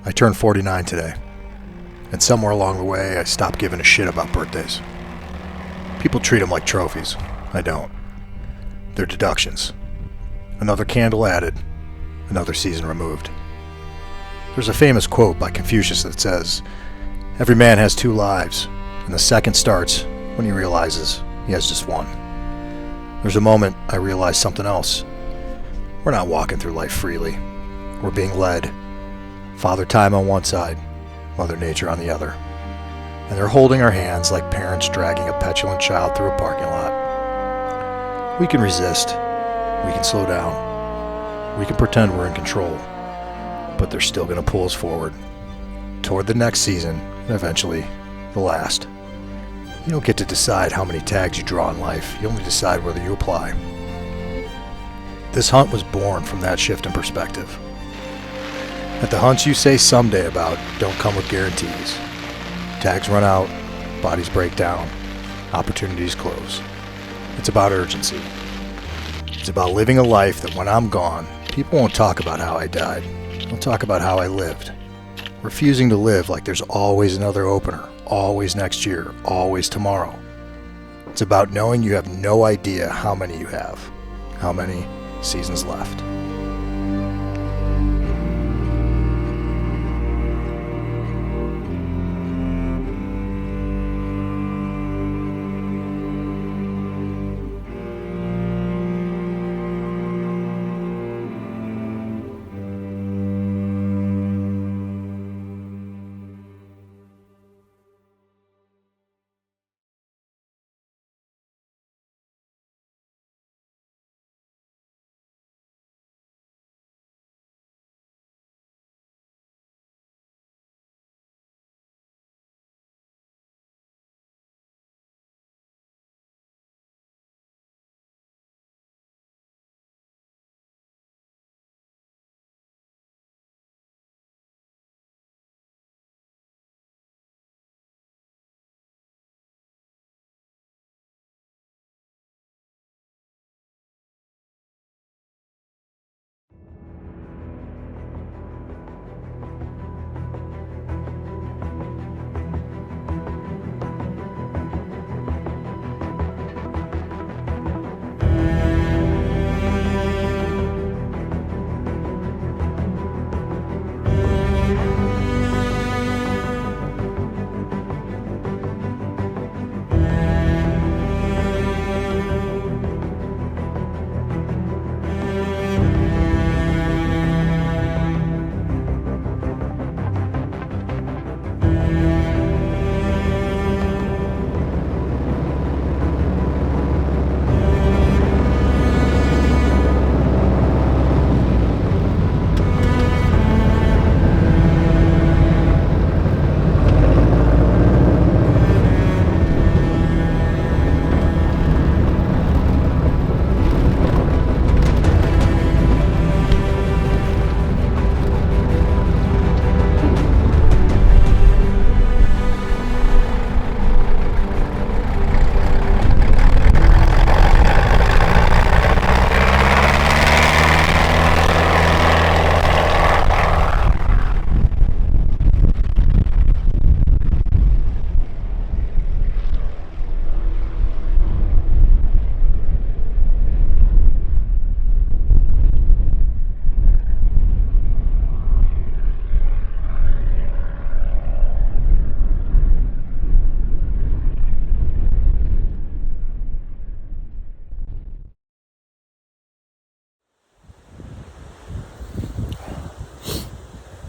I turned 49 today, and somewhere along the way I stopped giving a shit about birthdays. People treat them like trophies. I don't. They're deductions. Another candle added, another season removed. There's a famous quote by Confucius that says, "Every man has two lives, and the second starts when he realizes he has just one." There's a moment I realized something else. We're not walking through life freely. We're being led. Father Time on one side, Mother Nature on the other. And they're holding our hands like parents dragging a petulant child through a parking lot. We can resist. We can slow down. We can pretend we're in control. But they're still going to pull us forward, toward the next season, and eventually, the last. You don't get to decide how many tags you draw in life. You only decide whether you apply. This hunt was born from that shift in perspective. That the hunts you say someday about don't come with guarantees. Tags run out, bodies break down, opportunities close. It's about urgency. It's about living a life that when I'm gone, people won't talk about how I died. They'll talk about how I lived. Refusing to live like there's always another opener, always next year, always tomorrow. It's about knowing you have no idea how many you have, how many seasons left.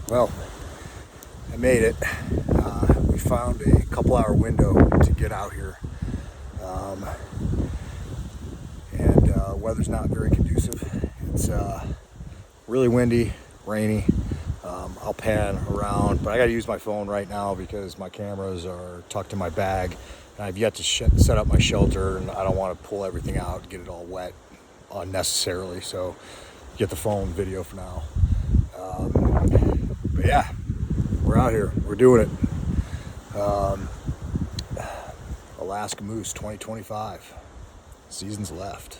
Well, I made it. We found a couple-hour window to get out here, and weather's not very conducive. It's really windy, rainy. I'll pan around, but I got to use my phone right now because my cameras are tucked in my bag, and I've yet to set up my shelter, and I don't want to pull everything out and get it all wet unnecessarily. So, get the phone video for now. But yeah, we're out here. We're doing it. Alaskan Moose 2025. Seasons left.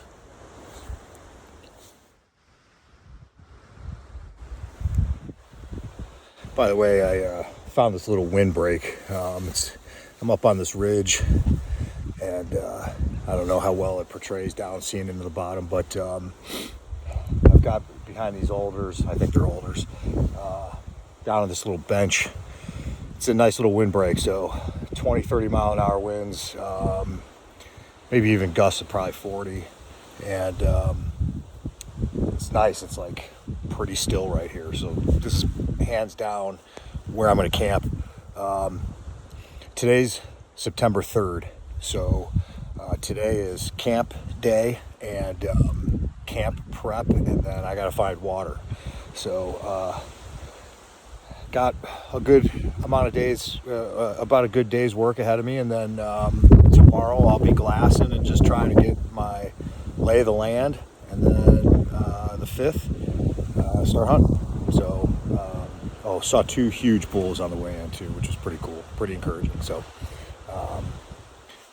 By the way, I found this little windbreak. I'm up on this ridge, and I don't know how well it portrays down seeing into the bottom, but I've got behind these alders, I think they're alders, down on this little bench. It's a nice little windbreak, so 20, 30 mile an hour winds, maybe even gusts of probably 40, and it's nice. It's like pretty still right here, so this is hands down where I'm going to camp. Today's September 3rd, so today is camp day and camp prep, and then I got to find water. So got a good amount of days, about a good day's work ahead of me, and then tomorrow I'll be glassing and just trying to get my lay of the land, and then the 5th start hunting. So saw 2 huge bulls on the way in too, which was pretty cool, pretty encouraging. So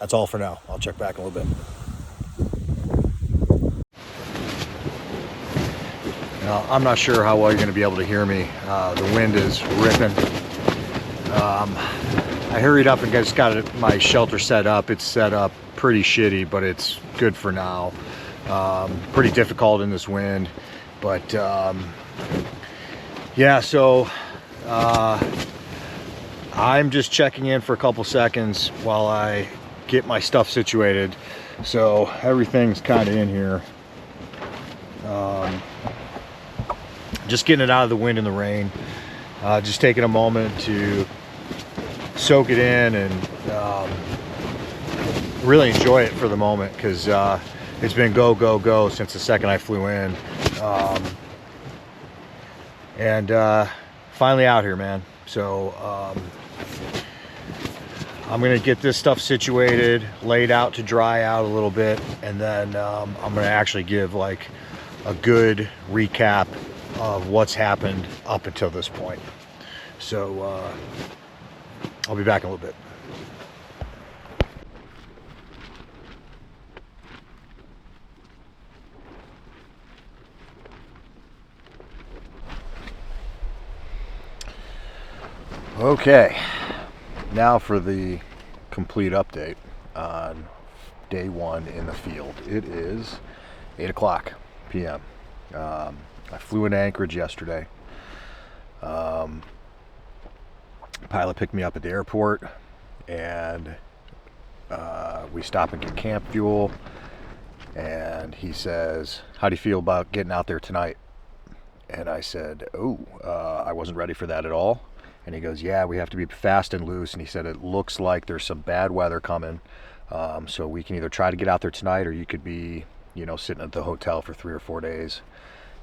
that's all for now. I'll check back in a little bit. Now, I'm not sure how well you're going to be able to hear me. The wind is ripping. I hurried up and just got my shelter set up. It's set up pretty shitty, but it's good for now. Pretty difficult in this wind, but yeah, so I'm just checking in for a couple seconds while I get my stuff situated. So everything's kind of in here. Just getting it out of the wind and the rain. Just taking a moment to soak it in and really enjoy it for the moment, because it's been go, go, go since the second I flew in. And finally out here, man. So I'm gonna get this stuff situated, laid out to dry out a little bit, and then I'm gonna actually give like a good recap of what's happened up until this point. So I'll be back in a little bit. Okay, now for the complete update on day 1 in the field. It is 8:00 p.m. I flew into Anchorage yesterday. Pilot picked me up at the airport, and we stop and get camp fuel, and he says, "How do you feel about getting out there tonight?" And I said, I wasn't ready for that at all. And he goes, "Yeah, we have to be fast and loose." And he said, "It looks like there's some bad weather coming. So we can either try to get out there tonight, or you could be, sitting at the hotel for 3 or 4 days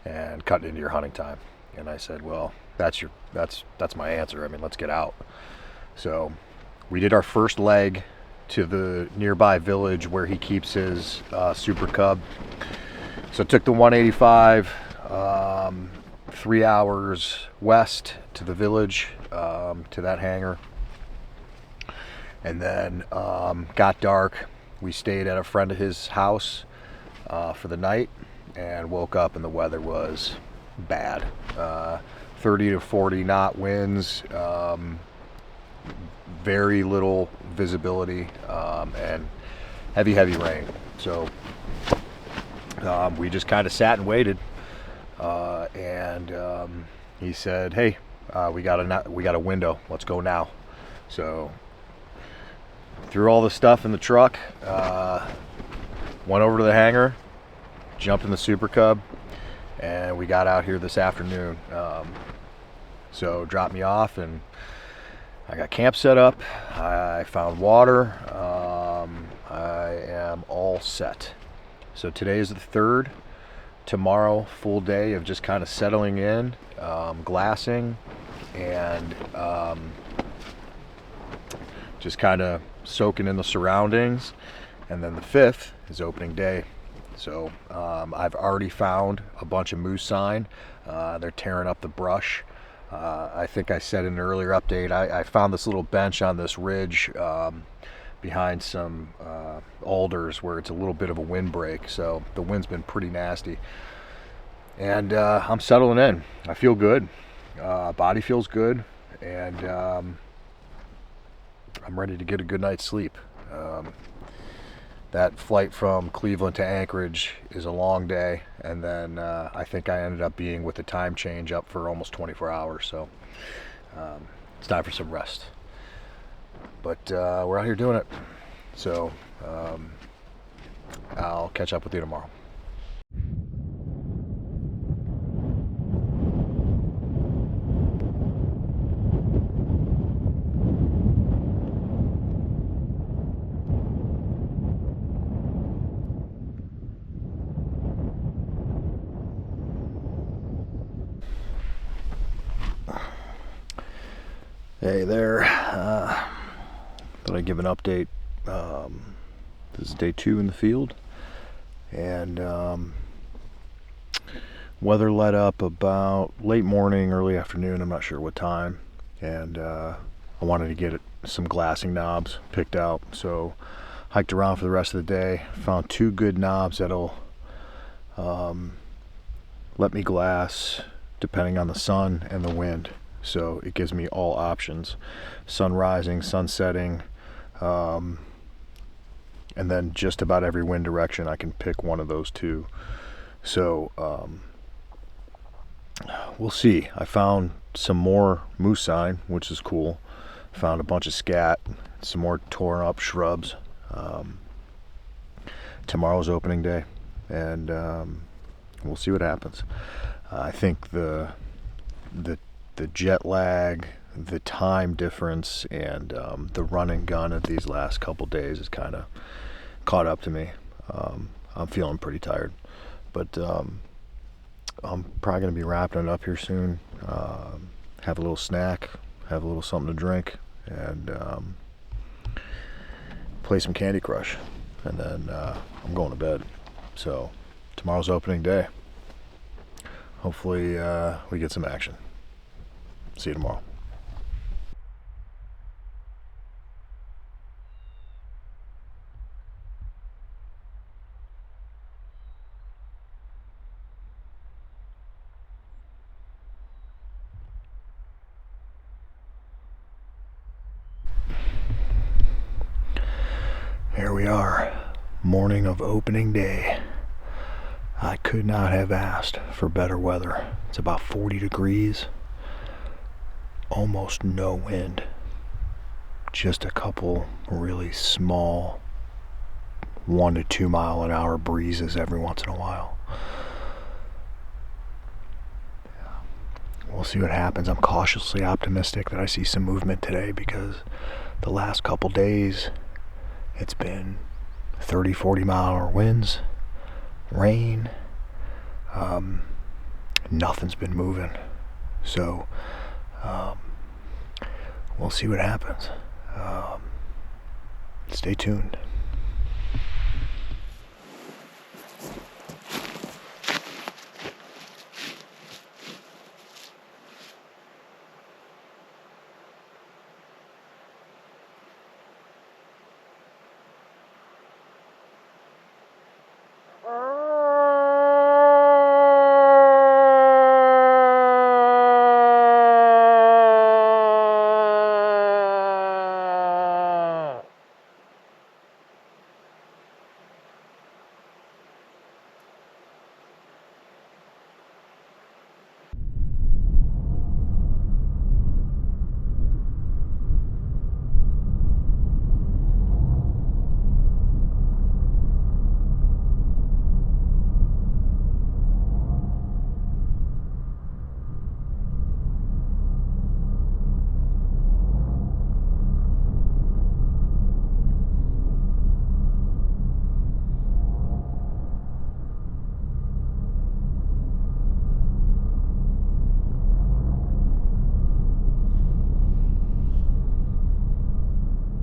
and cutting into your hunting time." And I said, "Well, that's my answer. I mean, let's get out." So we did our first leg to the nearby village where he keeps his Super Cub. So it took the 185, 3 hours west to the village, to that hangar, and then got dark. We stayed at a friend of his house for the night, and woke up and the weather was bad. 30 to 40 knot winds, very little visibility, and heavy rain. So we just kind of sat and waited, and he said, "Hey, we got a window. Let's go now." So threw all the stuff in the truck, went over to the hangar, jumped in the Super Cub, and we got out here this afternoon. So dropped me off, and I got camp set up. I found water. I am all set. So today is the 3rd. Tomorrow, full day of just kind of settling in, glassing, and just kind of soaking in the surroundings. And then the 5th is opening day. So I've already found a bunch of moose sign. They're tearing up the brush. I think I said in an earlier update, I found this little bench on this ridge behind some alders where it's a little bit of a windbreak. So the wind's been pretty nasty. And I'm settling in. I feel good. Body feels good, and I'm ready to get a good night's sleep. That flight from Cleveland to Anchorage is a long day, and then I think I ended up being, with the time change, up for almost 24 hours, so it's time for some rest. But we're out here doing it, so I'll catch up with you tomorrow. Hey there, thought I'd give an update. This is day 2 in the field, and weather let up about late morning, early afternoon, I'm not sure what time, and I wanted to get some glassing knobs picked out, so hiked around for the rest of the day, found 2 good knobs that'll let me glass depending on the sun and the wind. So it gives me all options, sun rising, sun setting, and then just about every wind direction I can pick one of those 2. So we'll see. I found some more moose sign, which is cool. Found a bunch of scat, some more torn up shrubs. Tomorrow's opening day, and we'll see what happens. I think the jet lag, the time difference, and the run and gun of these last couple days is kind of caught up to me. I'm feeling pretty tired, but I'm probably going to be wrapping it up here soon. Have a little snack, have a little something to drink, and play some Candy Crush, and then I'm going to bed. So tomorrow's opening day. Hopefully we get some action. See you tomorrow. Here we are, morning of opening day. I could not have asked for better weather. It's about 40 degrees. Almost no wind, just a couple really small 1 to 2 mile an hour breezes every once in a while. We'll see what happens. I'm cautiously optimistic that I see some movement today, because the last couple days it's been 30-40 mile an hour winds, rain, nothing's been moving, so we'll see what happens. Stay tuned.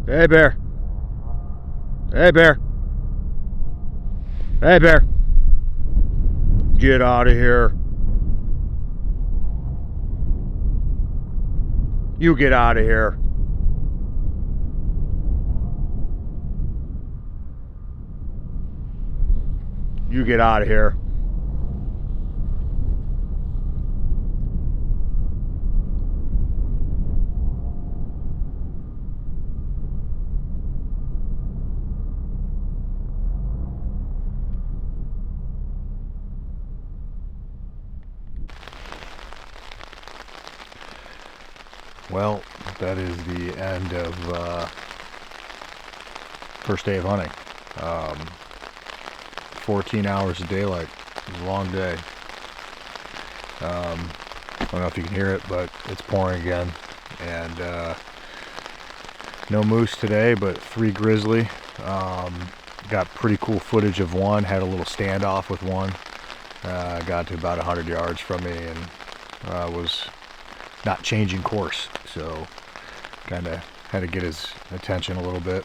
Hey, bear. Hey, bear. Hey, bear. Get out of here. You get out of here. You get out of here. Well, that is the end of first day of hunting. 14 hours of daylight. It was a long day. I don't know if you can hear it, but it's pouring again. And no moose today, but 3 grizzly. Got pretty cool footage of one. Had a little standoff with one. Got to about 100 yards from me and was not changing course, so kind of had to get his attention a little bit.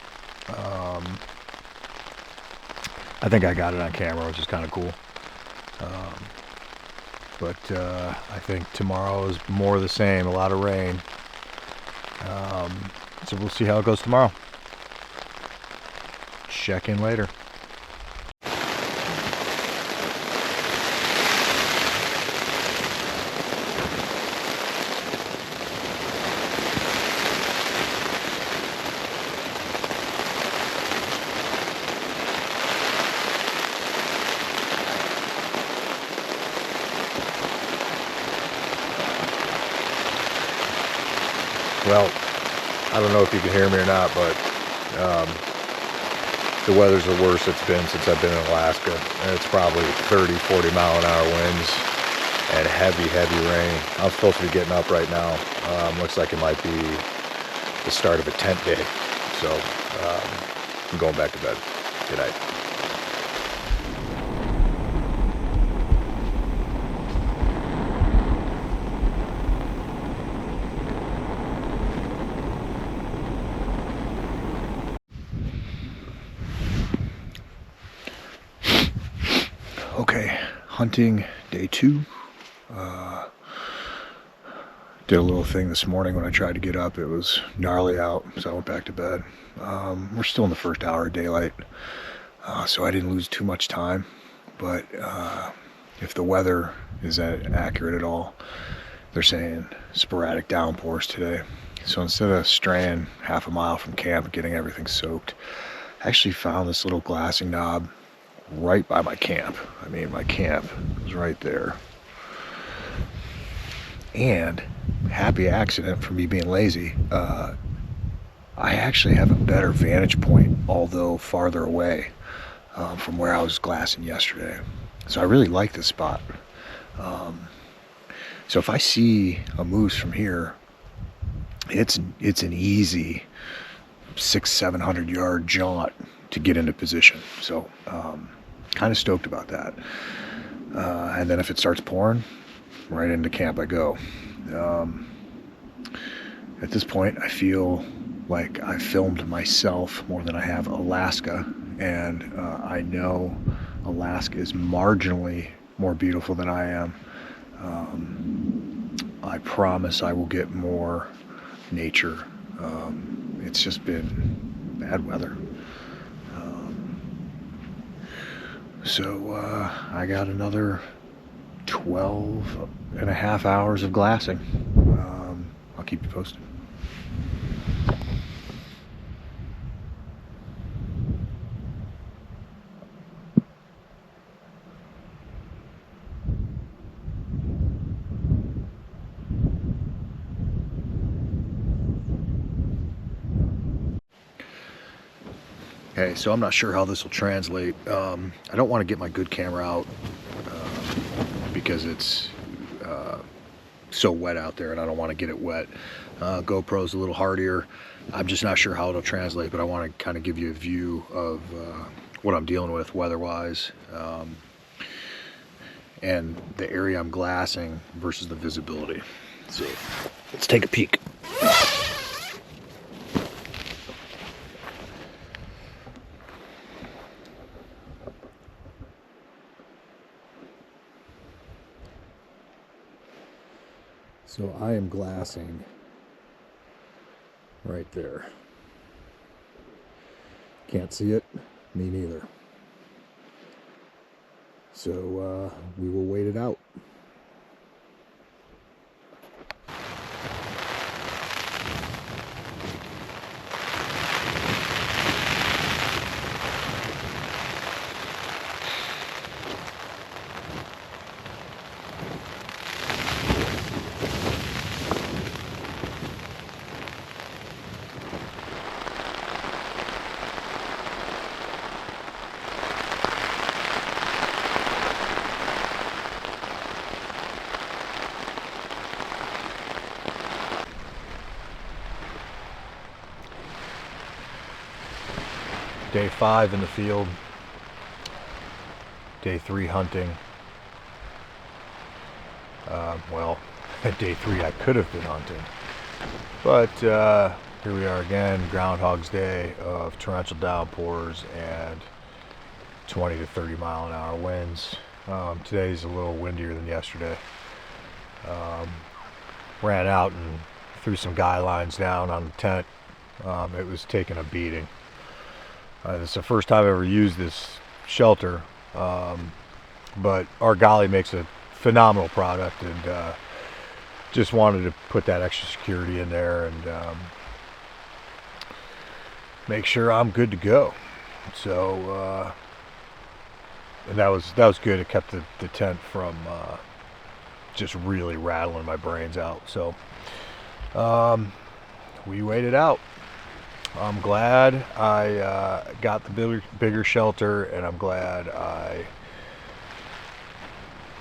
I think I got it on camera, which is kind of cool. But I think tomorrow is more of the same, a lot of rain. So we'll see how it goes tomorrow. Check in later. Well, I don't know if you can hear me or not, but the weather's the worst it's been since I've been in Alaska. And it's probably 30, 40 mile an hour winds and heavy, heavy rain. I'm supposed to be getting up right now. Looks like it might be the start of a tent day. So I'm going back to bed. Good night. Okay, hunting day 2. Did a little thing this morning when I tried to get up. It was gnarly out, so I went back to bed. We're still in the first hour of daylight, so I didn't lose too much time. But if the weather is accurate at all, they're saying sporadic downpours today. So instead of straying half a mile from camp and getting everything soaked, I actually found this little glassing knob right by my camp. I mean, my camp was right there. And happy accident for me being lazy, I actually have a better vantage point, although farther away from where I was glassing yesterday. So I really like this spot. So if I see a moose from here, it's an easy 600-700 yard jaunt to get into position. So kind of stoked about that. And then if it starts pouring, right into camp I go. At this point, I feel like I filmed myself more than I have Alaska, and I know Alaska is marginally more beautiful than I am. I promise I will get more nature. It's just been bad weather. So I got another 12 and a half hours of glassing. I'll keep you posted. Okay, so I'm not sure how this will translate. I don't want to get my good camera out because it's so wet out there and I don't want to get it wet. GoPro's a little hardier. I'm just not sure how it'll translate, but I want to kind of give you a view of what I'm dealing with weather-wise and the area I'm glassing versus the visibility. So let's take a peek. So I am glassing right there. Can't see it, me neither. So we will wait it out. Day 5 in the field. Day 3 hunting. Well, at day 3 I could have been hunting. But here we are again, Groundhog's Day of torrential downpours and 20 to 30 mile an hour winds. Today's a little windier than yesterday. Ran out and threw some guy lines down on the tent. It was taking a beating. This is the first time I've ever used this shelter, but our golly makes a phenomenal product, and just wanted to put that extra security in there and make sure I'm good to go. So and that was good. It kept the tent from just really rattling my brains out. So we waited out. I'm glad I got the bigger shelter, and I'm glad I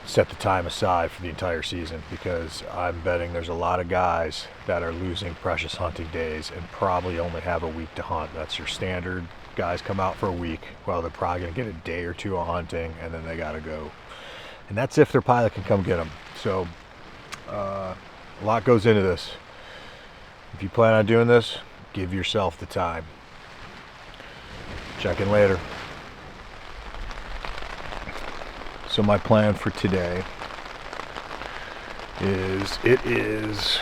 set the time aside for the entire season, because I'm betting there's a lot of guys that are losing precious hunting days and probably only have a week to hunt. That's your standard. Guys come out for a week. Well, they're probably going to get a day or two of hunting, and then they got to go. And that's if their pilot can come get them. So a lot goes into this. If you plan on doing this, give yourself the time. Check in later. So my plan for today is, it is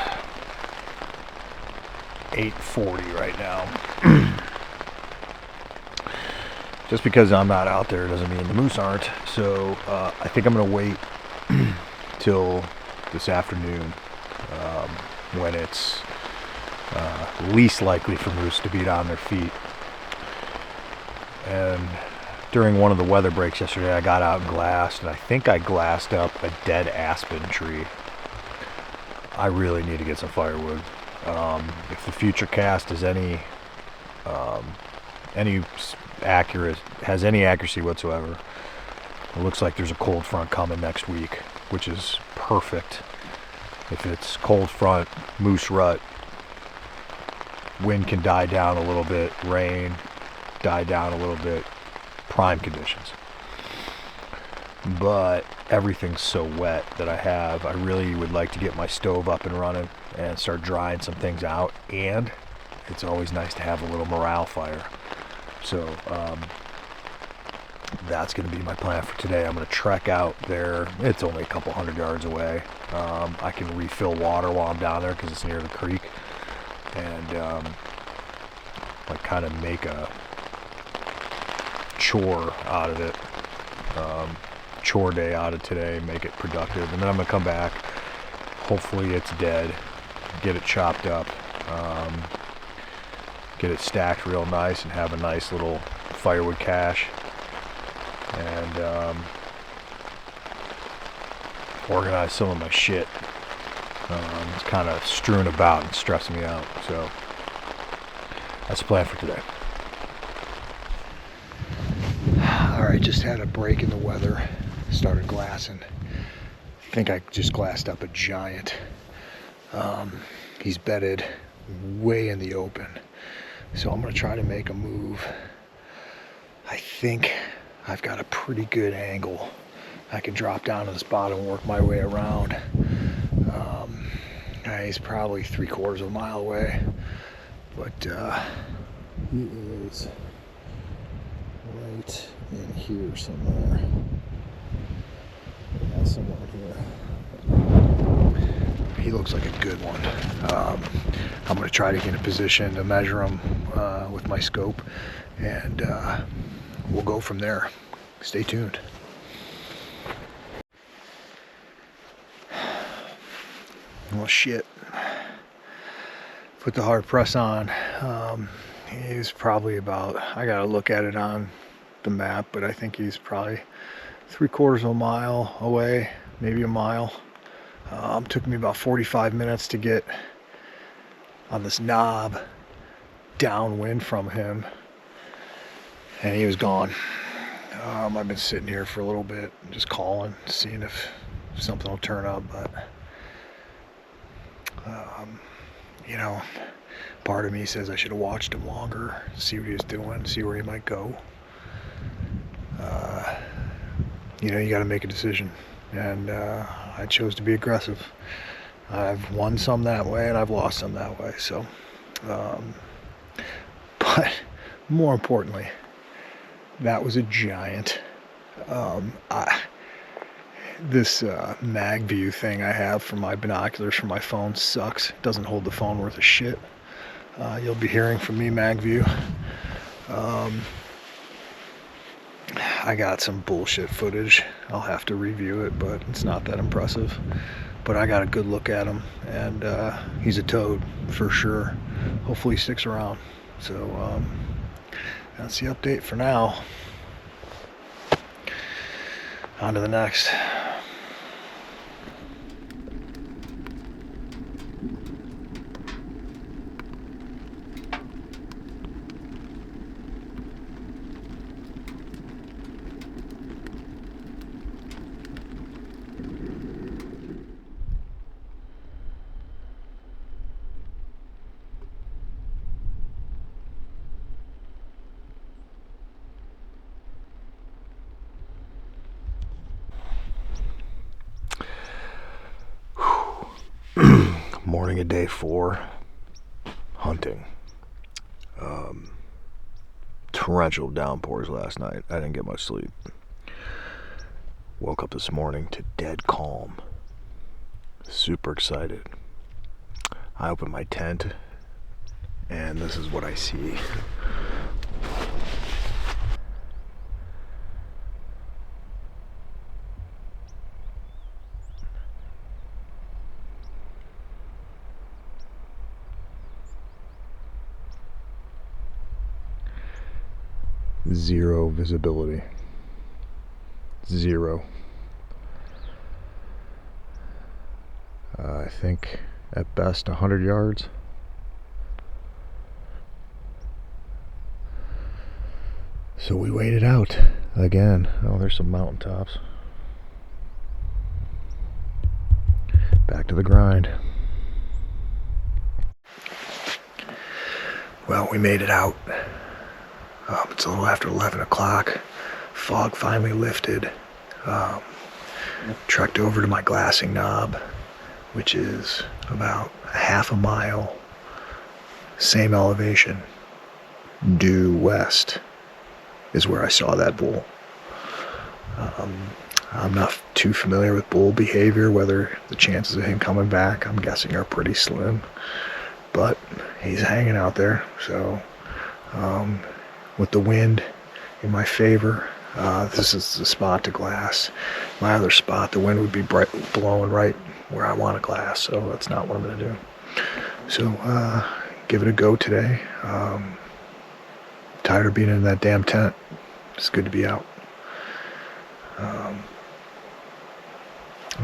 8:40 right now. Just because I'm not out there doesn't mean the moose aren't. So I think I'm going to wait till this afternoon when it's least likely for moose to be on their feet. And during one of the weather breaks yesterday, I got out and glassed, and I think I glassed up a dead aspen tree. I really need to get some firewood. If the future cast is any has any accuracy whatsoever, it looks like there's a cold front coming next week, which is perfect. If it's cold front, moose rut, wind can die down a little bit, rain die down a little bit, prime conditions. But everything's so wet that I really would like to get my stove up and running and start drying some things out. And it's always nice to have a little morale fire. So that's going to be my plan for today. I'm going to trek out there. It's only a couple 100 yards away. I can refill water while I'm down there because it's near the creek, and like kind of make a chore out of it, chore day out of today, make it productive. And then I'm gonna come back, hopefully it's dead, get it chopped up, get it stacked real nice, and have a nice little firewood cache, and organize some of my shit. It's kind of strewn about and stressing me out. So that's the plan for today. Alright, just had a break in the weather. Started glassing. I think I just glassed up a giant. He's bedded way in the open. So I'm going to try to make a move. I think I've got a pretty good angle. I can drop down to this bottom and work my way around. He's probably 3/4 of a mile away. But he is right in here somewhere. Yeah, somewhere here. He looks like a good one. I'm going to try to get in a position to measure him with my scope, and we'll go from there. Stay tuned. Well, shit. Put the hard press on. He's probably about, I gotta look at it on the map, but I think he's probably 3/4 of a mile away, maybe a mile. Took me about 45 minutes to get on this knob downwind from him, and he was gone. I've been sitting here for a little bit, just calling, seeing if something will turn up, but You know, part of me says I should have watched him longer, see what he was doing, see where he might go. You know, you got to make a decision, and I chose to be aggressive. I've won some that way, and I've lost some that way. So, but more importantly, that was a giant. This mag view thing I have for my binoculars for my phone sucks. It doesn't hold the phone worth a shit. You'll be hearing from me, mag view. I got some bullshit footage. I'll have to review it, but it's not that impressive. But I got a good look at him, and he's a toad for sure. Hopefully he sticks around. So that's the update for now. On to the next. Morning of day 4, hunting. Torrential downpours last night. I didn't get much sleep. Woke up this morning to dead calm. Super excited. I open my tent, and this is what I see. Zero visibility. Zero. I think at best 100 yards. So we waited out again. Oh, there's some mountaintops. Back to the grind. Well, we made it out. It's a little after 11 o'clock. Fog finally lifted. Trekked over to my glassing knob, which is about half a mile, same elevation, due west is where I saw that bull. I'm not too familiar with bull behavior, whether the chances of him coming back, I'm guessing, are pretty slim, but he's hanging out there. So with the wind in my favor, this is the spot to glass. My other spot, the wind would be blowing right where I want to glass, so that's not what I'm going to do. So give it a go today. Tired of being in that damn tent. It's good to be out. I'm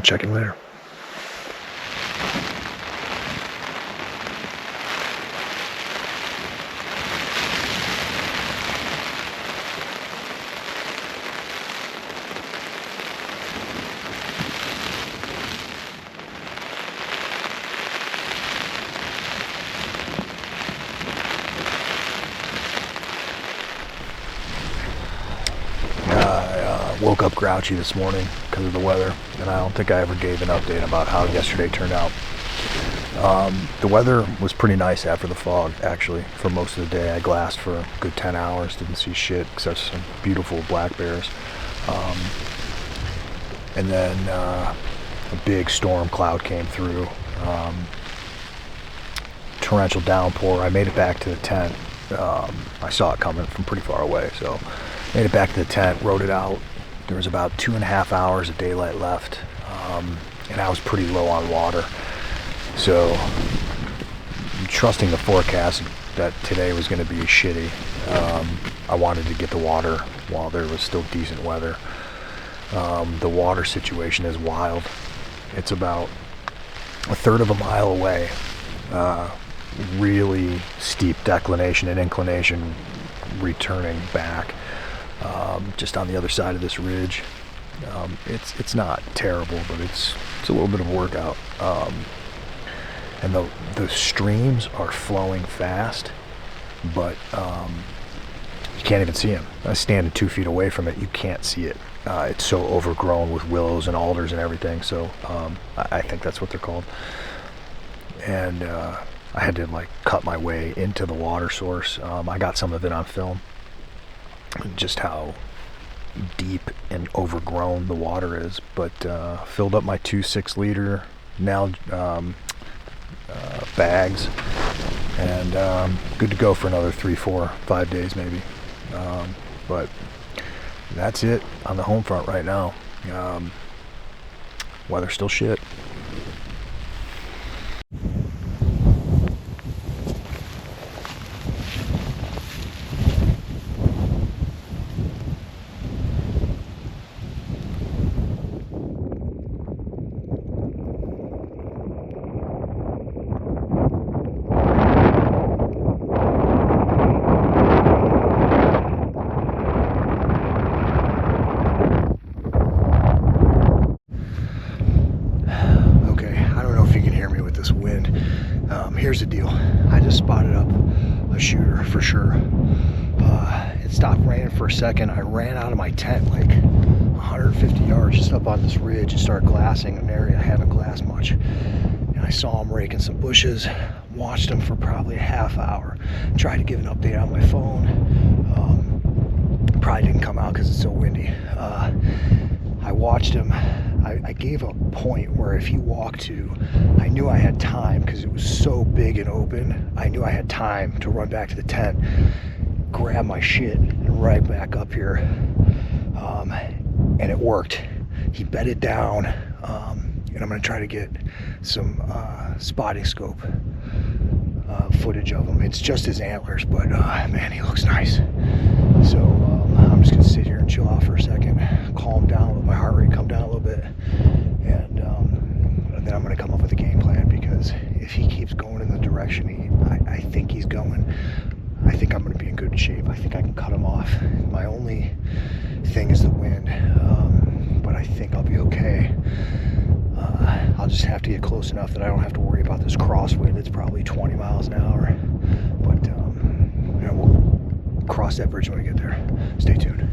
checking later. Woke up grouchy this morning because of the weather, and I don't think I ever gave an update about how yesterday turned out. The weather was pretty nice after the fog, actually, for most of the day. I glassed for a good 10 hours, didn't see shit except some beautiful black bears. And then a big storm cloud came through. Torrential downpour. I made it back to the tent. I saw it coming from pretty far away, so made it back to the tent, rode it out. There was about 2.5 hours of daylight left, and I was pretty low on water. So, trusting the forecast that today was going to be shitty, I wanted to get the water while there was still decent weather. The water situation is wild. It's about a third of a mile away. Really steep declination and inclination returning back. Just on the other side of this ridge. It's not terrible, but it's a little bit of a workout. and the streams are flowing fast, but you can't even see them. I stand 2 feet away from it, you can't see it. It's so overgrown with willows and alders and everything, so I think that's what they're called. And I had to like cut my way into the water source. I got some of it on film, just how deep and overgrown the water is, but filled up my 2 6-liter now bags, and good to go for another 3, 4, 5 days maybe. But that's it on the home front right now. Weather's still shit. Here's the deal. I just spotted up a shooter for sure. It stopped raining for a second. I ran out of my tent like 150 yards just up on this ridge and started glassing an area I haven't glassed much. And I saw him raking some bushes, watched him for probably a half hour, tried to give an update on my phone. Probably didn't come out because it's so windy. I watched him. I gave a point where if he walked to, I knew I had time because it was so big and open. I knew I had time to run back to the tent, grab my shit, and right back up here. And it worked. He bedded down, and I'm going to try to get some spotting scope footage of him. It's just his antlers, but man, he looks nice. So I'm just going to sit here and chill out for a second, calm down, let my heart rate come down a little bit, and then I'm going to come up with a game plan, because if he keeps going in the direction I think he's going, I think I'm going to be in good shape. I think I can cut him off. My only thing is the wind, but I think I'll be okay. I'll just have to get close enough that I don't have to worry about this crosswind. It's probably 20 miles an hour, but we'll cross that bridge when we get there. Stay tuned.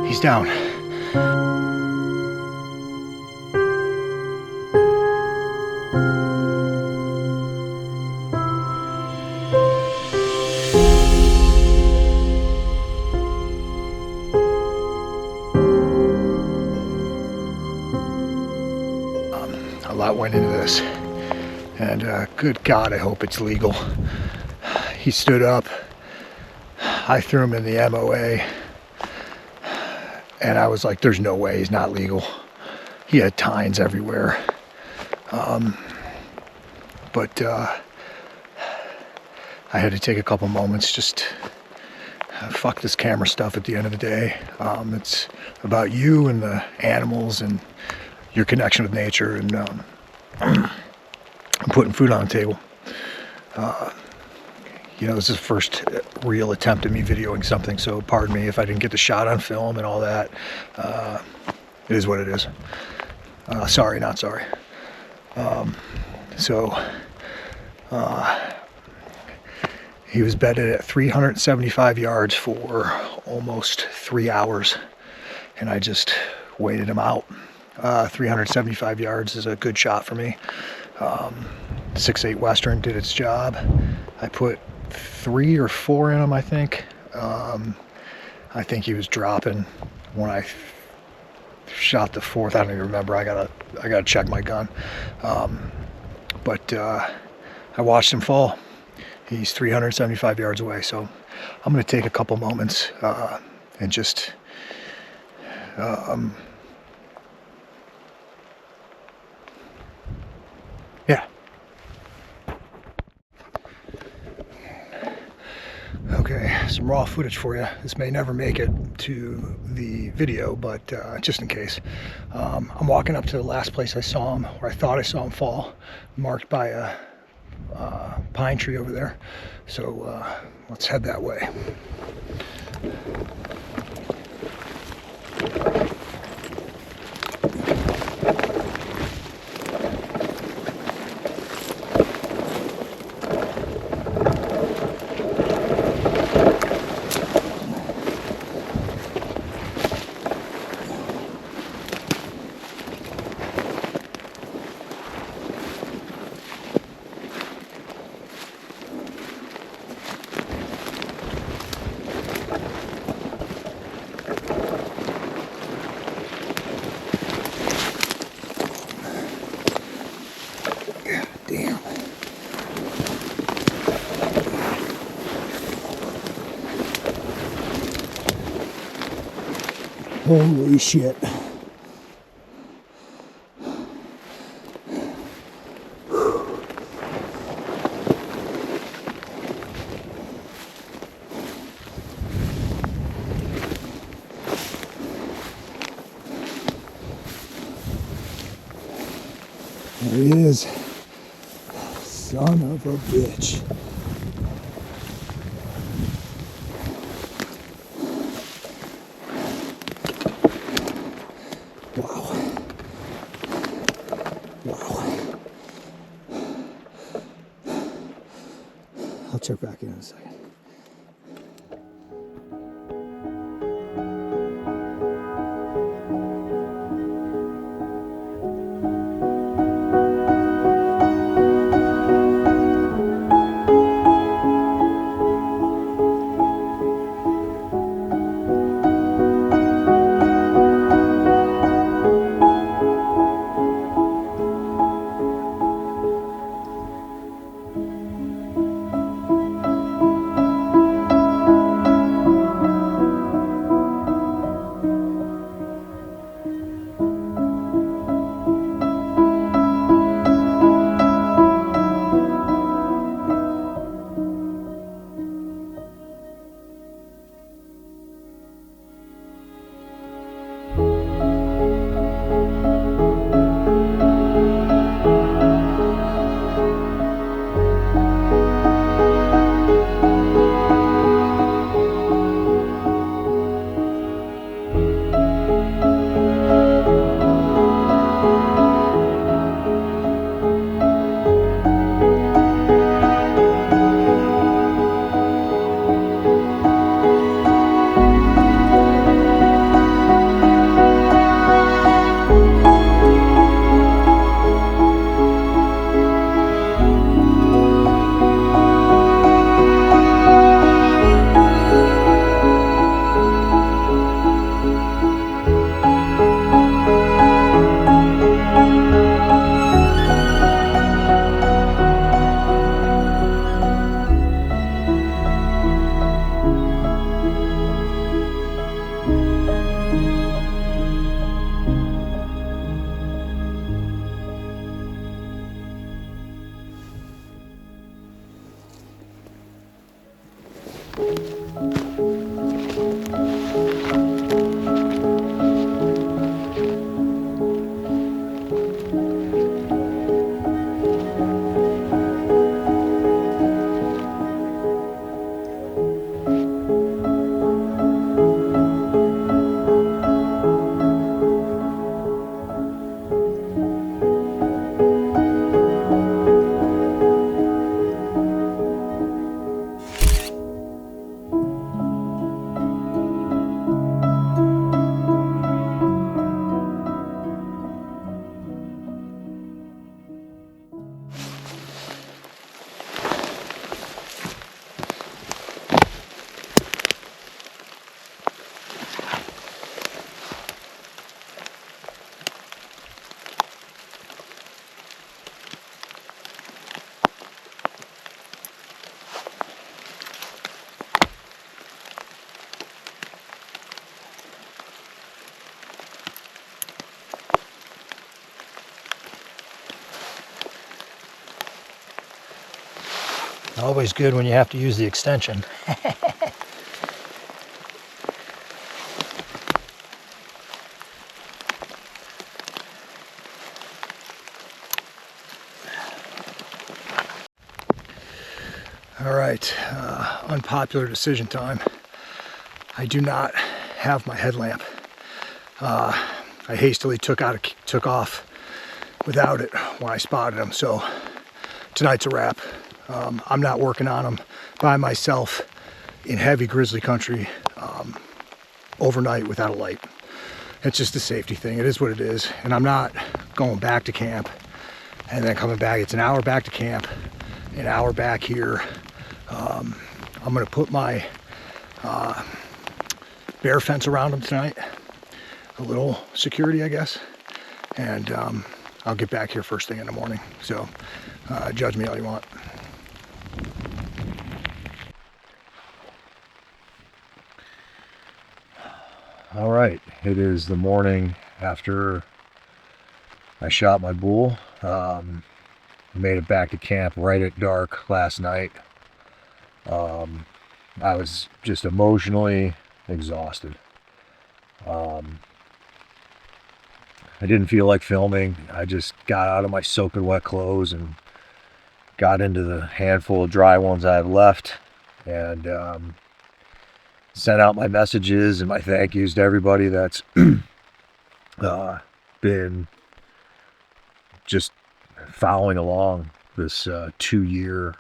He's down. A lot went into this, and good God, I hope it's legal. He stood up. I threw him in the MOA. And I was like, there's no way he's not legal. He had tines everywhere. But I had to take a couple moments, just fuck this camera stuff at the end of the day. It's about you and the animals and your connection with nature, and putting food on the table. This is the first real attempt at me videoing something, so pardon me if I didn't get the shot on film and all that. It is what it is. Sorry, not sorry. He was bedded at 375 yards for almost 3 hours, and I just waited him out. 375 yards is a good shot for me. 6.8 Western did its job. I put 3 or 4 in him, I think. I think he was dropping when I shot the 4th. I don't even remember. I gotta check my gun. But I watched him fall. He's 375 yards away, so I'm going to take a couple moments and just yeah. Okay, some raw footage for you. This may never make it to the video, but just in case. I'm walking up to the last place I saw him, where I thought I saw him fall, marked by a pine tree over there. So let's head that way. Damn. Holy shit. There he is. Son of a bitch. Wow. Wow. I'll check back in a second. Always good when you have to use the extension. All right, unpopular decision time. I do not have my headlamp. I hastily took off without it when I spotted him, so tonight's a wrap. I'm not working on them by myself in heavy grizzly country overnight without a light. It's just a safety thing. It is what it is. And I'm not going back to camp and then coming back. It's an hour back to camp, an hour back here. I'm going to put my bear fence around them tonight. A little security, I guess. And I'll get back here first thing in the morning. So judge me all you want. All right, it is the morning after I shot my bull. Made it back to camp right at dark last night. I was just emotionally exhausted. I didn't feel like filming. I just got out of my soaking wet clothes and got into the handful of dry ones I have left, and sent out my messages and my thank yous to everybody that's been just following along this 2-year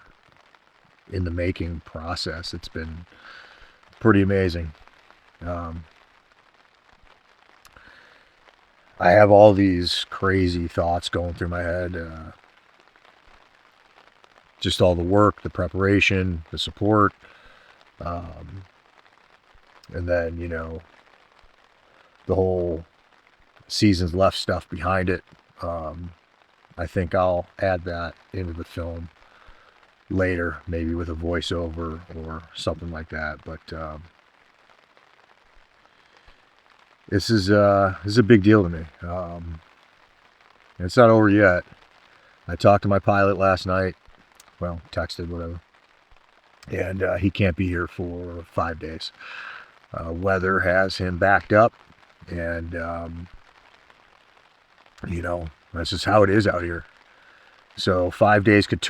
in the making process. It's been pretty amazing. I have all these crazy thoughts going through my head. Just all the work, the preparation, the support, and then, you know, the whole seasons left stuff behind it. I think I'll add that into the film later, maybe with a voiceover or something like that. But this is a big deal to me. It's not over yet. I talked to my pilot last night. Well, texted, whatever. And he can't be here for 5 days. Weather has him backed up, and you know, that's just how it is out here. So 5 days could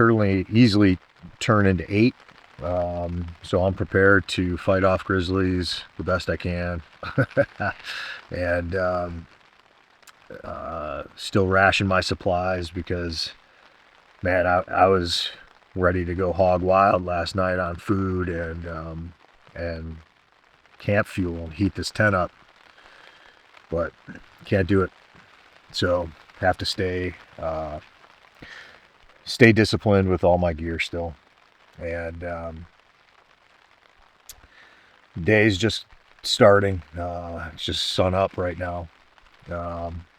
easily turn into 8. So I'm prepared to fight off grizzlies the best I can, and still ration my supplies because, man, I was ready to go hog wild last night on food and camp fuel and heat this tent up, but can't do it. So have to stay disciplined with all my gear still. And day's just starting. It's just sun up right now,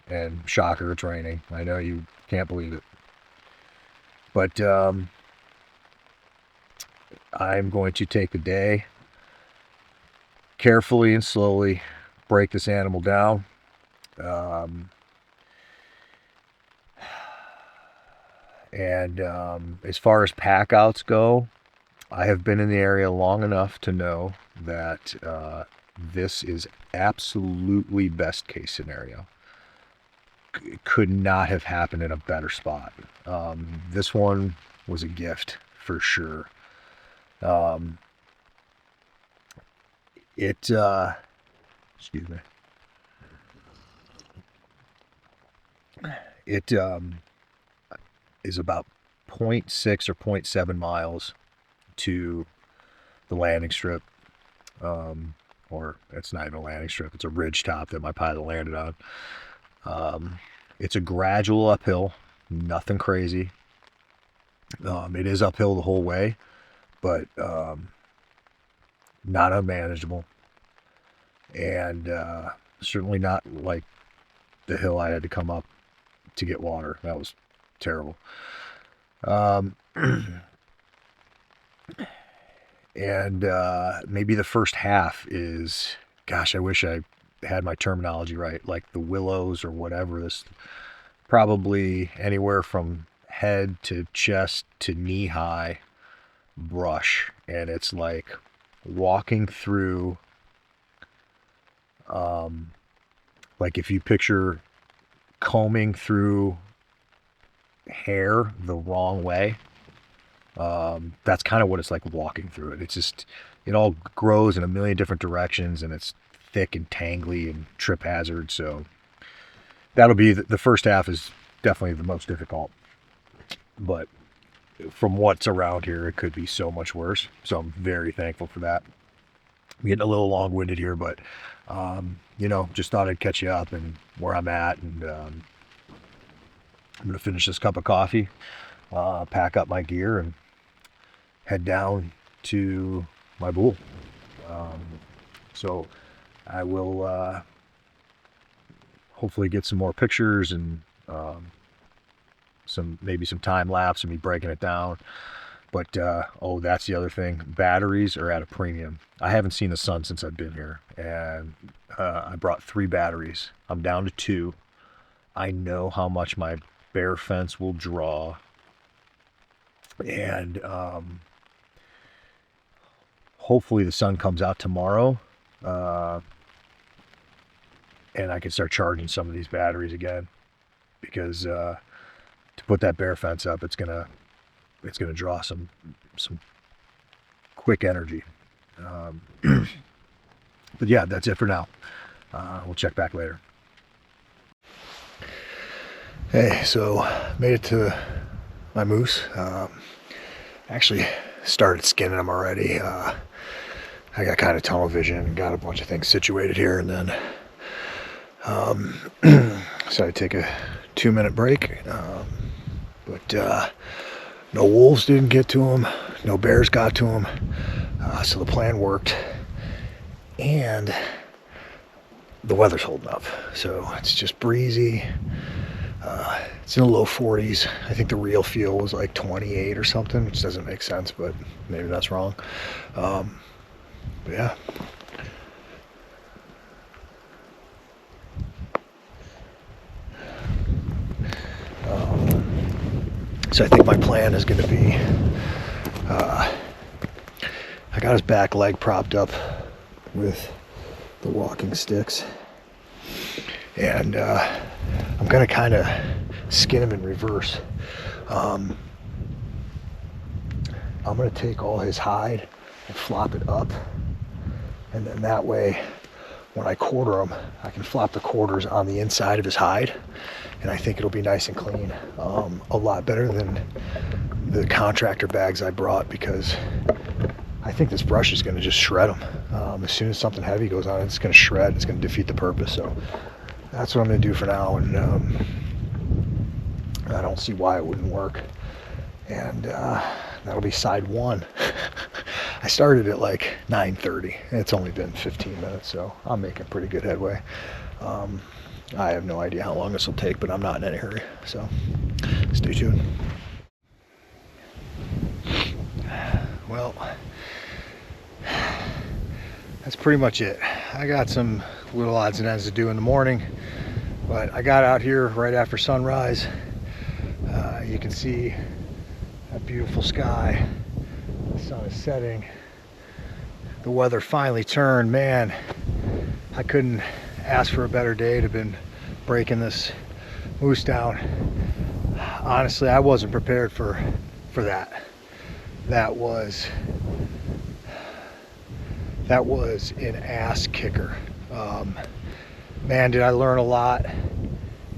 and shocker, it's raining. I know you can't believe it, but I'm going to take the day, carefully and slowly break this animal down. And as far as pack outs go, I have been in the area long enough to know that this is absolutely best case scenario. It could not have happened in a better spot. This one was a gift for sure. Excuse me. It is about 0.6 or 0.7 miles to the landing strip. Or it's not even a landing strip, it's a ridge top that my pilot landed on. It's a gradual uphill, nothing crazy. It is uphill the whole way, but not unmanageable. And certainly not like the hill I had to come up to get water. That was terrible. And maybe the first half is, gosh, I wish I had my terminology right, like the willows or whatever. This probably anywhere from head to chest to knee high brush, and it's like walking through, like if you picture combing through hair the wrong way, that's kind of what it's like walking through it. It's just, it all grows in a million different directions, and it's thick and tangly and trip hazard. So that'll be the first half is definitely the most difficult, but from what's around here, it could be so much worse. So I'm very thankful for that. I'm getting a little long-winded here, but just thought I'd catch you up and where I'm at, and I'm gonna finish this cup of coffee, pack up my gear, and head down to my bull. So I will hopefully get some more pictures and maybe some time lapse of me breaking it down. But that's the other thing. Batteries are at a premium. I haven't seen the sun since I've been here, and I brought 3 batteries. I'm down to 2. I know how much my bear fence will draw, and hopefully the sun comes out tomorrow, and I can start charging some of these batteries again, because to put that bear fence up, it's gonna draw some quick energy. But yeah, that's it for now. We'll check back later. Hey, so made it to my moose. Actually started skinning them already. I got kind of tunnel vision, got a bunch of things situated here, and then so I take a 2-minute break. But no wolves didn't get to them, no bears got to them, so the plan worked, and the weather's holding up. So it's just breezy. It's in the low 40s. I think the real feel was like 28 or something, which doesn't make sense, but maybe that's wrong. But yeah. So I think my plan is going to be, I got his back leg propped up with the walking sticks, and I'm going to kind of skin him in reverse. I'm going to take all his hide and flop it up, and then that way when I quarter him, I can flop the quarters on the inside of his hide, and I think it'll be nice and clean. A lot better than the contractor bags I brought, because I think this brush is going to just shred them. As soon as something heavy goes on, it's going to shred. It's going to defeat the purpose. So that's what I'm going to do for now, and I don't see why it wouldn't work. And that'll be side 1. I started at like 9:30. It's only been 15 minutes, so I'm making pretty good headway. I have no idea how long this will take, but I'm not in any hurry, so stay tuned. Well, that's pretty much it. I got some little odds and ends to do in the morning, but I got out here right after sunrise. You can see that beautiful sky. The sun is setting. The weather finally turned. Man, I couldn't ask for a better day to have been breaking this moose down. Honestly, I wasn't prepared for that. That was an ass kicker. Man, did I learn a lot,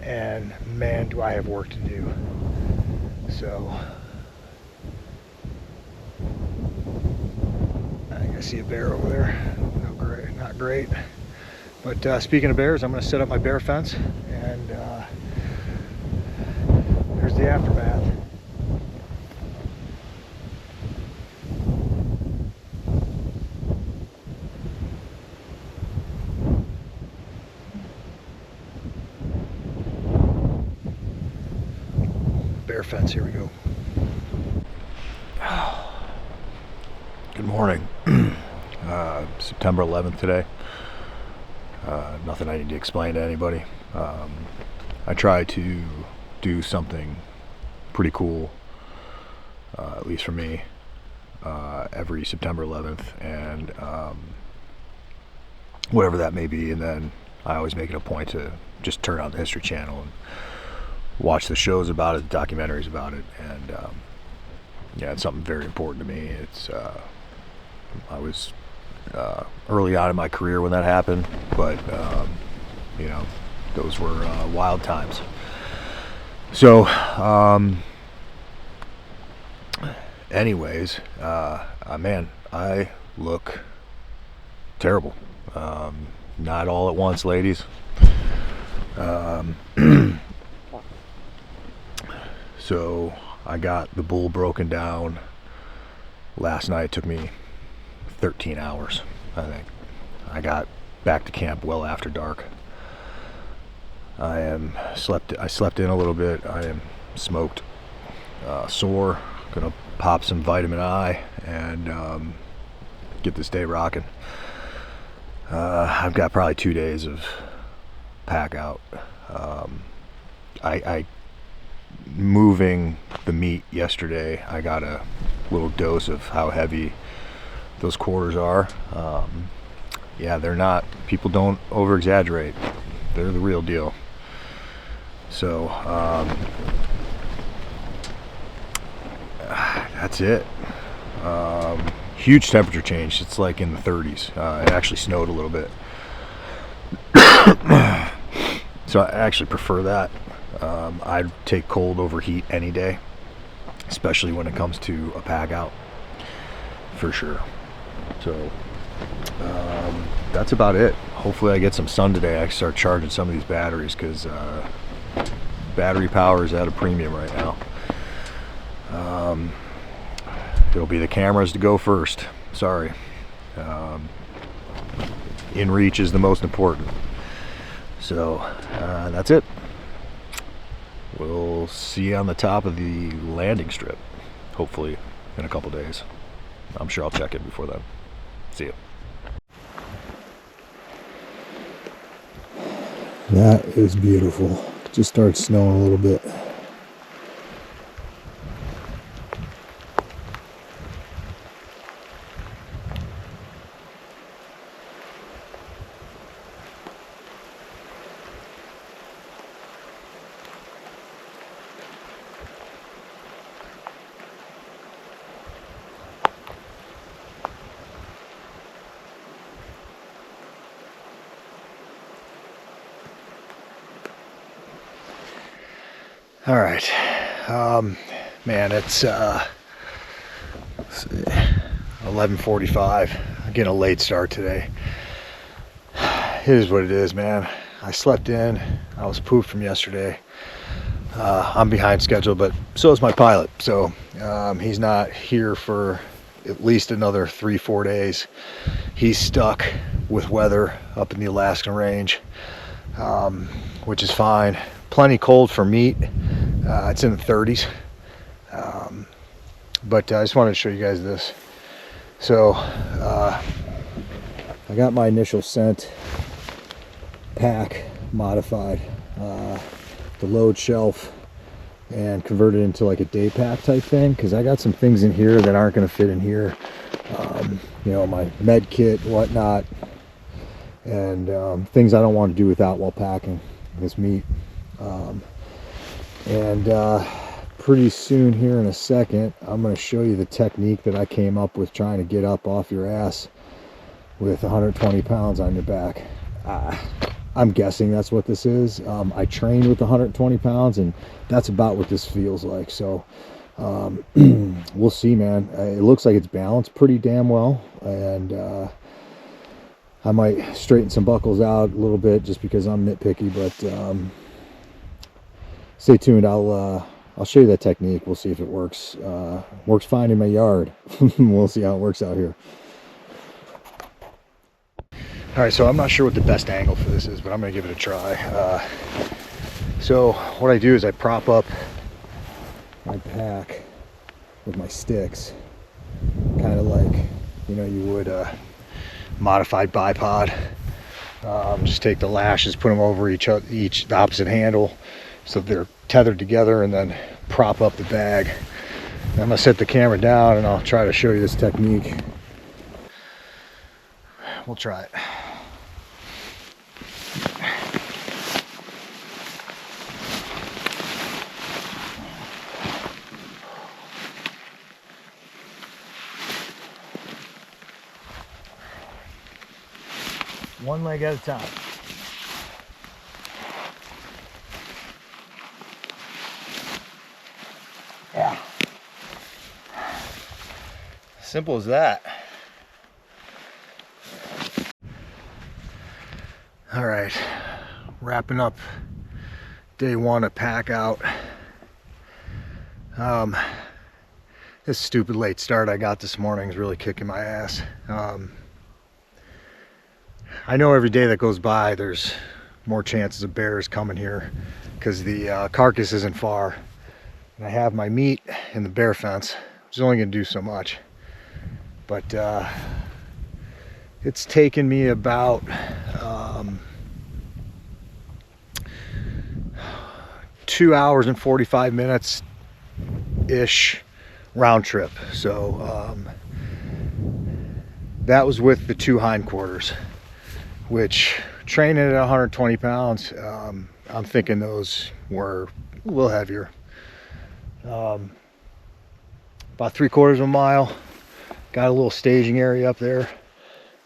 and man, do I have work to do. So I think I see a bear over there. No, great, not great. But speaking of bears, I'm going to set up my bear fence, and there's the aftermath. Bear fence, here we go. Good morning. September 11th today. Nothing I need to explain to anybody. I try to do something pretty cool, at least for me. every September 11th, and whatever that may be. And then I always make it a point to just turn on the History Channel and watch the shows about it, the documentaries about it. And yeah, it's something very important to me. It's I was early on in my career when that happened, but you know, those were wild times. So anyways, man, I look terrible. Not all at once, ladies. So I got the bull broken down last night. It took me 13 hours, I think. I got back to camp well after dark. I slept in a little bit. I am smoked, sore. Gonna pop some vitamin I and get this day rocking. I've got probably 2 days of pack out. I moving the meat yesterday, I got a little dose of how heavy those quarters are. Yeah, they're not, people don't over exaggerate. They're the real deal. So that's it. Huge temperature change. It's like in the 30s. It actually snowed a little bit. So I actually prefer that. I'd take cold over heat any day, especially when it comes to a pack out, for sure. So that's about it. Hopefully I get some sun today. I can start charging some of these batteries, because battery power is at a premium right now. It'll be the cameras to go first. Sorry. In reach is the most important. So that's it. We'll see you on the top of the landing strip, hopefully in a couple days. I'm sure I'll check in before then. See you. That is beautiful. Just started snowing a little bit. All right, man, it's 11:45. I'm getting a late start today. It is what it is, man. I slept in. I was pooped from yesterday. I'm behind schedule, but so is my pilot. So he's not here for at least another 3-4 days. He's stuck with weather up in the Alaskan range, which is fine. Plenty cold for meat. It's in the 30s. But I just wanted to show you guys this. So I got my initial scent pack modified, the load shelf, and converted into like a day pack type thing, because I got some things in here that aren't going to fit in here. You know, my med kit, whatnot, and things I don't want to do without while packing this meat. Pretty soon here in a second, I'm going to show you the technique that I came up with trying to get up off your ass with 120 pounds on your back. I'm guessing that's what this is. I trained with 120 pounds, and that's about what this feels like. So we'll see, man. It looks like it's balanced pretty damn well, and I might straighten some buckles out a little bit just because I'm nitpicky, but stay tuned. I'll show you that technique. We'll see if it works. Works fine in my yard. We'll see how it works out here. All right, so I'm not sure what the best angle for this is, but I'm gonna give it a try. So what I do is I prop up my pack with my sticks, kind of like, you know, you would a modified bipod. Just take the lashes, put them over each opposite handle, so they're tethered together, and then prop up the bag I'm gonna set the camera down and I'll try to show you this technique. We'll try it. One leg at a time. Yeah. Simple as that. All right, wrapping up day one of pack out. This stupid late start I got this morning is really kicking my ass. I know every day that goes by there's more chances of bears coming here because the carcass isn't far, and I have my meat in the bear fence, which is only going to do so much. But it's taken me about 2 hours and 45 minutes ish round trip. So that was with the 2 hindquarters, which, training at 120 pounds, I'm thinking those were a little heavier. About 3/4 of a mile. Got a little staging area up there,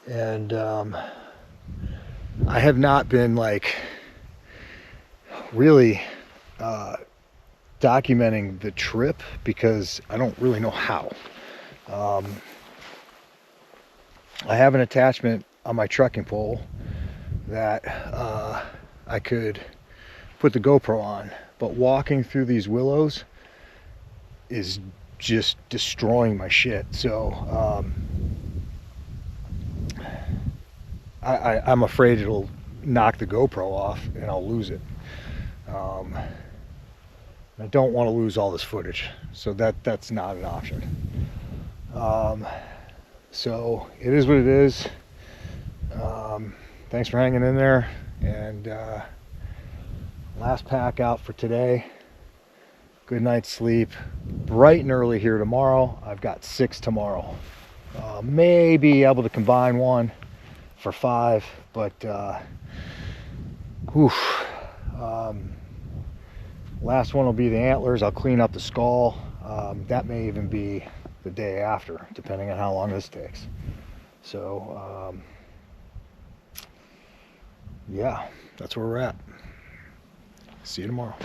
and I have not been like really documenting the trip because I don't really know how. I have an attachment on my trekking pole that I could put the GoPro on, but walking through these willows is just destroying my shit. So I'm afraid it'll knock the GoPro off and I'll lose it. I don't want to lose all this footage, so that's not an option. So it is what it is. Thanks for hanging in there, and last pack out for today. Good night's sleep. Bright and early here tomorrow. I've got 6 tomorrow. May be able to combine one for 5, but last one will be the antlers. I'll clean up the skull. That may even be the day after, depending on how long this takes. So yeah, that's where we're at. See you tomorrow.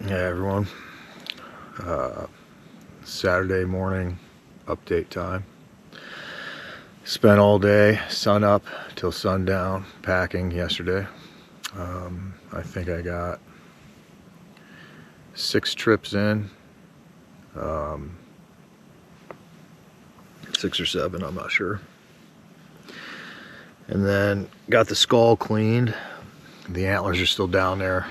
Yeah, everyone. Saturday morning update time. Spent all day, sun up till sundown, packing yesterday. I think I got 6 trips in. 6 or 7, I'm not sure. And then got the skull cleaned. The antlers are still down there.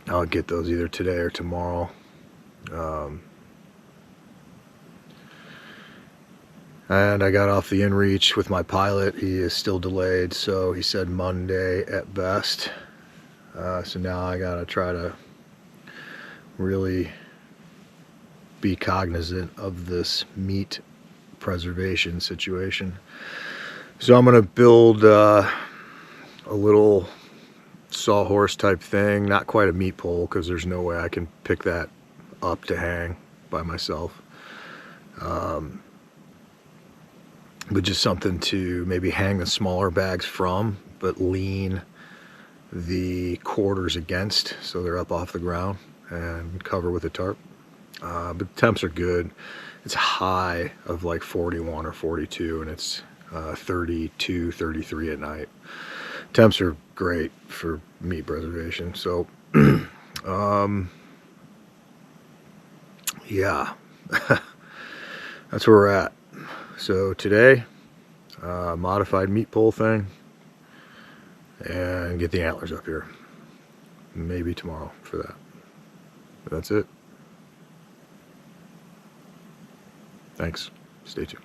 I'll get those either today or tomorrow. And I got off the inReach with my pilot. He is still delayed, so he said Monday at best. So now I gotta try to really be cognizant of this meat preservation situation. So I'm gonna build a little sawhorse type thing, not quite a meat pole because there's no way I can pick that up to hang by myself. But just something to maybe hang the smaller bags from, but lean the quarters against so they're up off the ground, and cover with a tarp. But the temps are good. It's a high of like 41 or 42, and it's 32, 33 at night. Temps are great for meat preservation. So yeah, that's where we're at. So today, modified meat pole thing, and get the antlers up here. Maybe tomorrow for that. But that's it. Thanks. Stay tuned.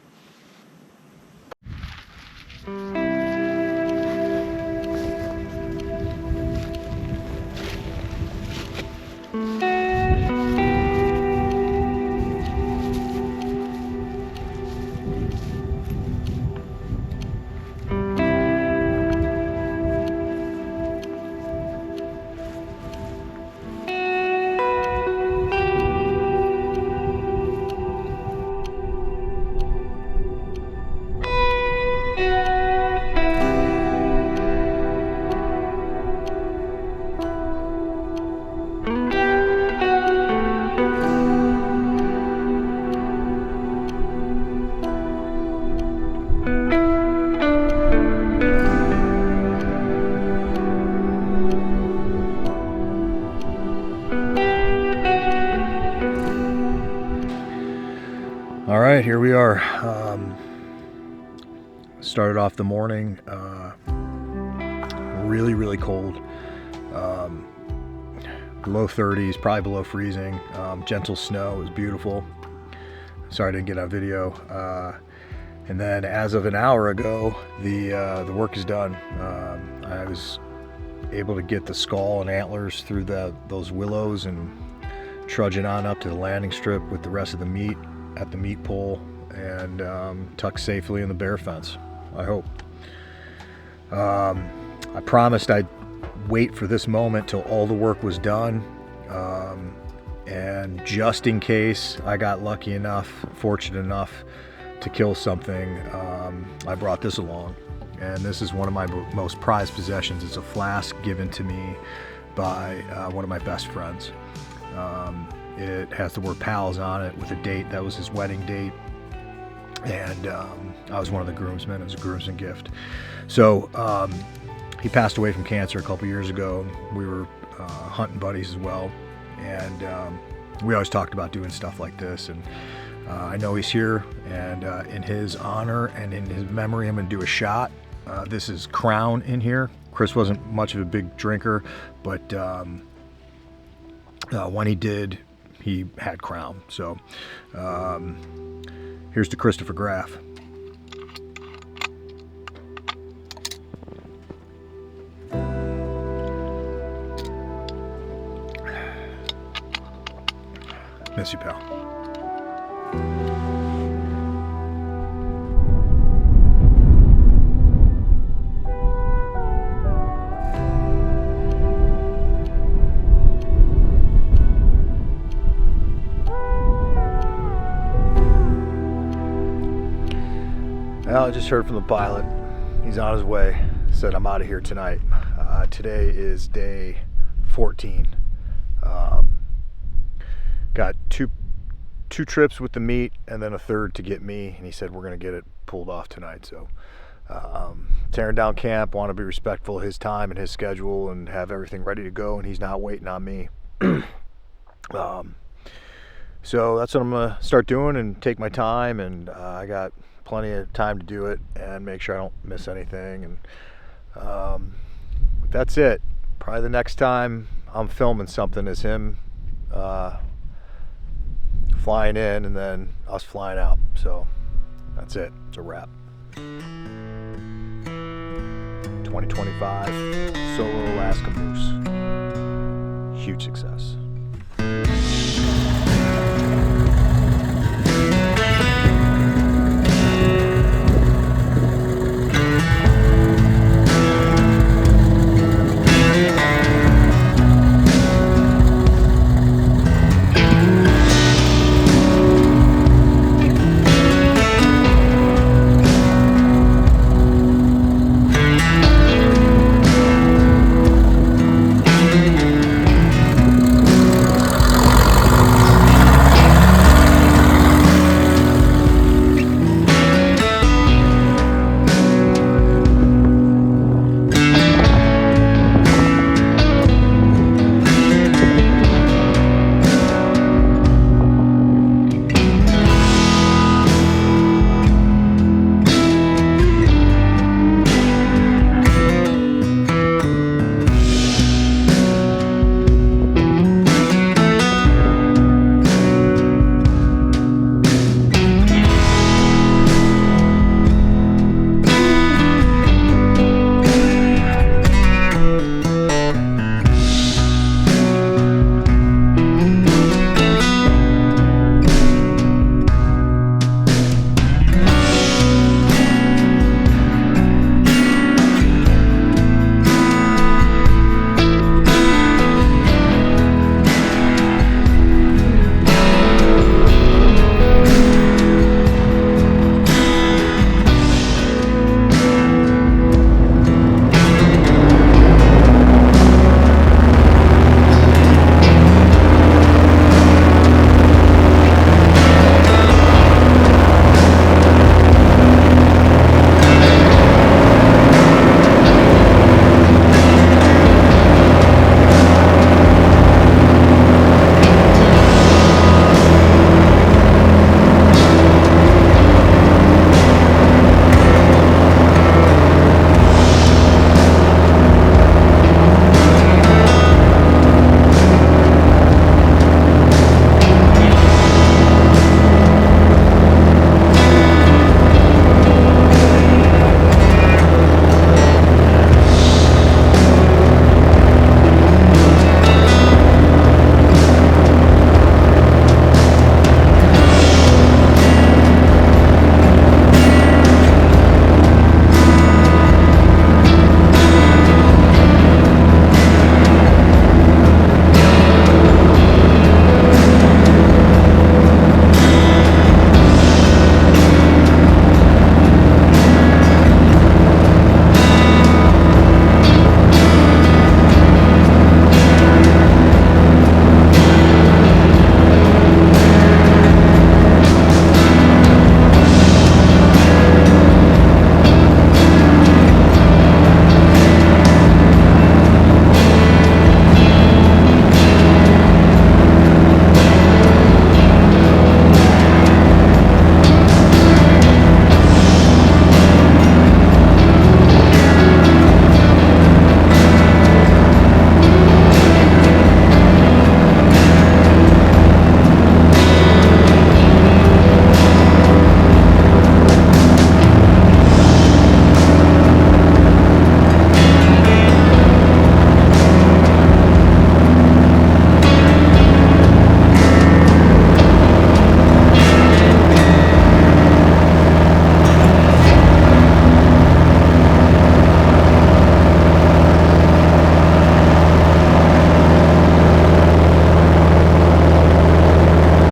All right, here we are. Started off the morning really cold, below 30s, probably below freezing. Gentle snow. It was beautiful. Sorry I didn't get on video. And then as of an hour ago, the work is done. I was able to get the skull and antlers through those willows and trudging on up to the landing strip with the rest of the meat at the meat pole, and tucked safely in the bear fence, I hope. I promised I'd wait for this moment till all the work was done, and just in case I got lucky enough, fortunate enough to kill something, I brought this along. And this is one of my most prized possessions. It's a flask given to me by one of my best friends. It has the word pals on it with a date. That was his wedding date. And I was one of the groomsmen. It was a groomsman gift. So he passed away from cancer a couple years ago. We were hunting buddies as well. And we always talked about doing stuff like this. And I know he's here. And in his honor and in his memory, I'm going to do a shot. This is Crown in here. Chris wasn't much of a big drinker, but when he did, he had Crown. So here's to Christopher Graff. Miss you, pal. Well, I just heard from the pilot. He's on his way. Said I'm out of here tonight. Today is day 14. Got two trips with the meat and then a third to get me. And he said we're going to get it pulled off tonight. So tearing down camp. Want to be respectful of his time and his schedule and have everything ready to go. And he's not waiting on me. So that's what I'm going to start doing and take my time. And I got plenty of time to do it and make sure I don't miss anything. And that's it. Probably the next time I'm filming something is him flying in and then us flying out. So that's it. It's a wrap. 2025 Solo Alaskan Moose. Huge success.